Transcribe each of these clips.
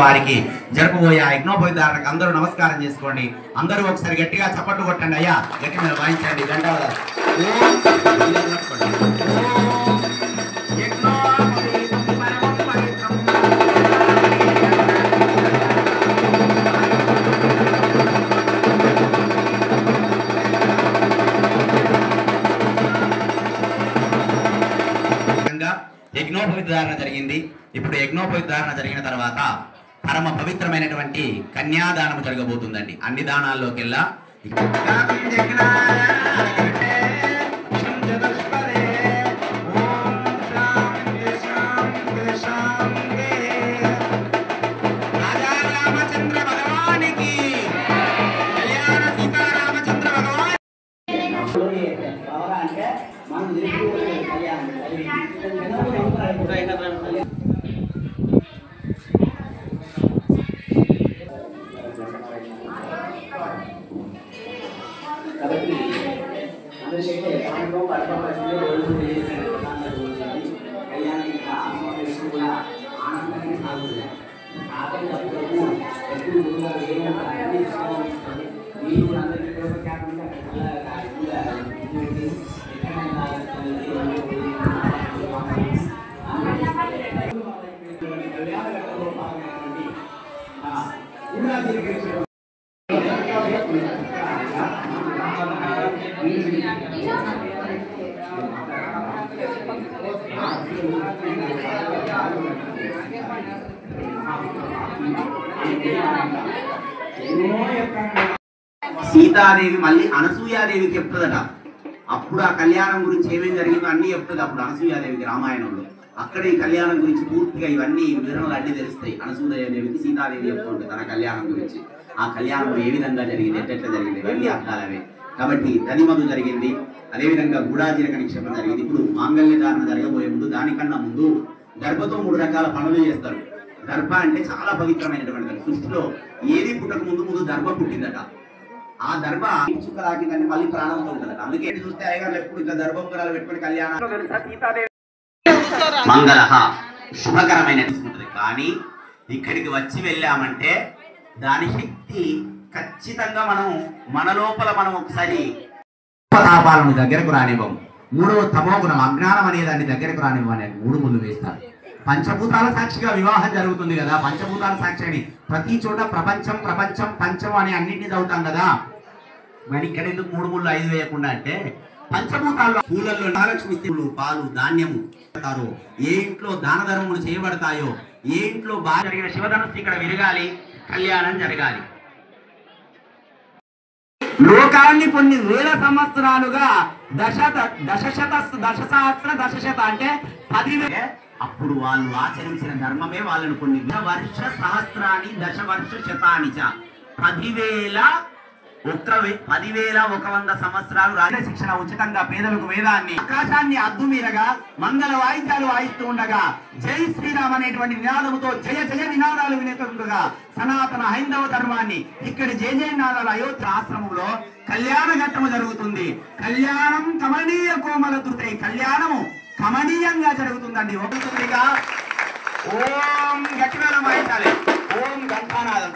వారికి జరపబోయే యజ్ఞోపవిధారణకు అందరూ నమస్కారం చేసుకోండి. అందరూ ఒకసారి గట్టిగా చప్పట్లు కొట్టండి. అయ్యా గట్టి మీద వాయించండి గంటల. యజ్ఞోపవిధారణ జరిగింది. ఇప్పుడు యజ్ఞోపవిధారణ జరిగిన తర్వాత పరమ పవిత్రమైనటువంటి కన్యాదానం జరగబోతుందండి. అన్ని దానాల్లోకెల్లా సీతాదేవి మళ్ళీ అనసూయాదేవికి చెప్తుందట. అప్పుడు ఆ కళ్యాణం గురించి ఏమేమి జరిగిందో అన్ని చెప్తుంది అప్పుడు అనసూయాదేవికి రామాయణంలో. అక్కడ ఈ కళ్యాణం గురించి పూర్తిగా ఇవన్నీ వివరణలు అన్ని తెలుస్తాయి. అనసూయాదేవికి సీతాదేవి చెప్తుంది తన కళ్యాణం గురించి. ఆ కళ్యాణం ఏ విధంగా జరిగింది, ఎట్లా జరిగింది, ఇవన్నీ అర్థాలవే. కాబట్టి దనిమధు జరిగింది, అదేవిధంగా గూఢాజీరక నిక్షేపం జరిగింది. ఇప్పుడు మాంగళ్యధారణ జరగబోయే ముందు దానికన్నా ముందు గర్భతో 3 రకాల పనులు చేస్తారు. దర్భ అంటే చాలా పవిత్రమైనటువంటిది. సృష్టిలో ఏది పుట్టక ముందు దర్భ పుట్టిందట. ఆ దర్భ చుక్క తాకిందంటే మళ్ళీ ప్రాణంతో ఉంటుందట. అందుకే చూస్తే అయ్యగారు ఎప్పుడు ఇట్లా దర్భంకరాలు పెట్టుకుని కళ్యాణం మంగళ శుభకరమైన ఉంటుంది. కానీ ఇక్కడికి వచ్చి వెళ్ళామంటే దాని శక్తి ఖచ్చితంగా మన లోపల మనం ఒకసారి తాపాలను దగ్గరకు రానివ్వం. 3వ తమోగుణం అజ్ఞానం అనే దాన్ని దగ్గరకు రానివ్వం అనేది 3 ముళ్ళు వేస్తారు. పంచభూతాల సాక్షిగా వివాహం జరుగుతుంది కదా. పంచభూతాల సాక్షిని ప్రతి చోట ప్రపంచం ప్రపంచం పంచం అని అన్నింటినీ చదువుతాం కదా. మరి ఇక్కడ ఎందుకు 3 ముళ్ళు 5 వేయకుండా అంటే పంచభూతాల్లో పూలల్లో మహాలక్ష్మి పాలు ధాన్యము ఏ ఇంట్లో దాన ధర్మములు చేయబడతాయో, ఏ ఇంట్లో బాగా జరిగిన శివధనుస్సు ఇక్కడ విరగాలి, కళ్యాణం జరగాలి. లోకాన్ని కొన్ని వేల సంవత్సరాలుగా దశశత అంటే 10,000 అప్పుడు వాళ్ళు ఆచరించిన ధర్మమే వాళ్ళను కొన్ని వర్ష సహస్రాన్ని దశవర్ష శతాని 10,100 సంవత్సరాలు రాజ శిక్షణ ఉచితంగా పేదలకు వేదాన్ని ఆకాశాన్ని అద్దుమీరగా మంగళ వాయిద్యాలు వాయిస్తూ ఉండగా జై శ్రీరామ్ అనేటువంటి నినాదముతో జయ జయ నినాదాలు వినేతుండగా సనాతన హైందవ ధర్మాన్ని ఇక్కడ జయ జయ నినాదాల అయోధ్య ఆశ్రమంలో కళ్యాణ ఘట్టము జరుగుతుంది. కళ్యాణం కమనీయ కోమల దుర్తై కళ్యాణము కమనీయంగా జరుగుతుందండి. ఒకటిగా ఓం గట్టివేళ వాయించాలి. ఓం ఘంటానాదం.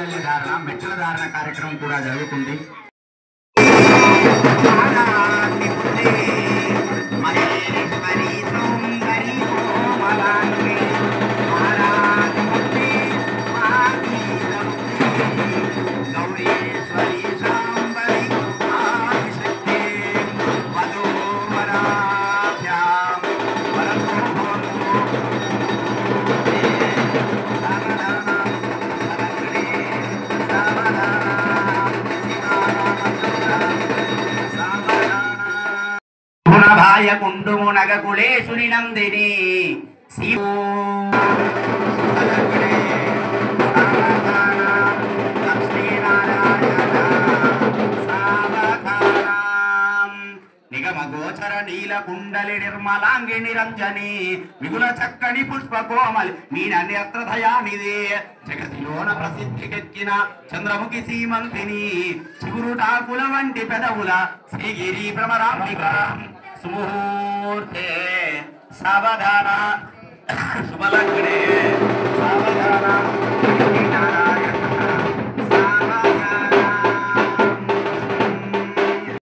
మాంగళ్య ధారణ మెట్ల ధారణ కార్యక్రమం కూడా జరుగుతుంది. కుండుము నగకుళేశుని నందిని నిగమ గోచర నీల కుండలి నిర్మలాంగి నిరంజని మిగుల చక్కని పుష్ప కోమలి మీన నేత్రధయానిదే జగతిలోన ప్రసిద్ధికెక్కిన చంద్రముఖి సీమంతిని చిగురుటాకుల వంటి పెదవుల శ్రీగిరి భ్రమరాంబిక సుముహూర్తే సావధాన శుభలగ్నే సావధాన